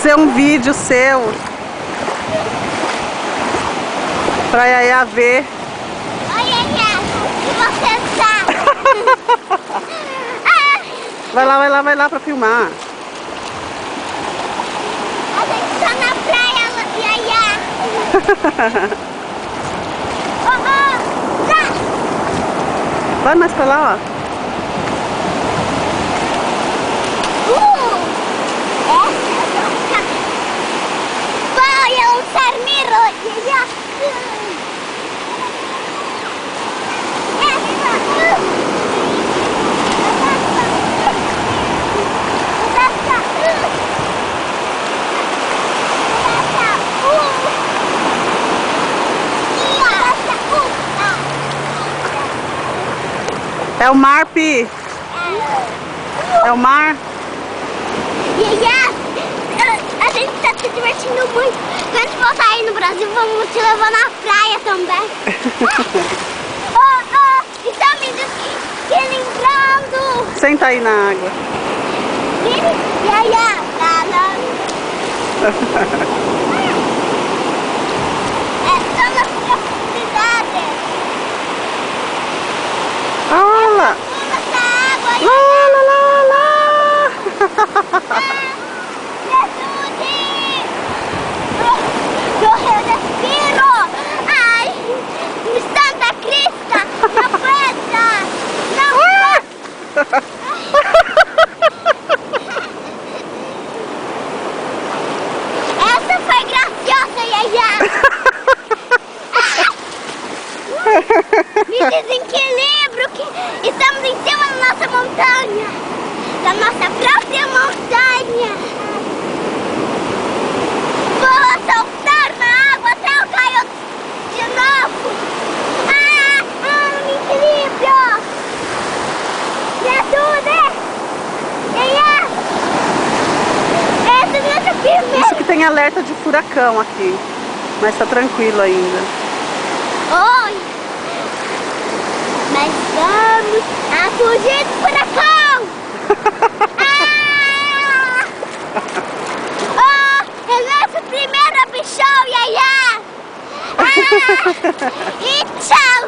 fazer um vídeo seu pra Yaya ver. Oi, Yaya, que você tá? Vai lá pra filmar. A gente tá na praia, Yaya. Tá. Vai mais pra lá, ó. Vai lançar miro, Yaya. É o mar, Pi. É o mar. Yaya, a gente tá se divertindo muito. Quando a gente voltar aí no Brasil, vamos te levar na praia também. E tá me lembrando. Senta aí na água. Yaya, só nas profundidades. Olha lá. Essa água aí. Eu respiro! Ai! Santa Crista! Não aguenta! Não! Essa foi graciosa, Yaya! Me desequilibro que estamos em cima da nossa montanha! Da nossa própria montanha! Vou soltar na água até eu cair de novo! Me equilíbrio! Me ajuda! Yaya! Essa é a nossa primeira! Isso que tem alerta de furacão aqui. Mas tá tranquilo ainda. Oi! Mas vamos a fugir do furacão! É nosso primeiro bichão, Yaya! E tchau!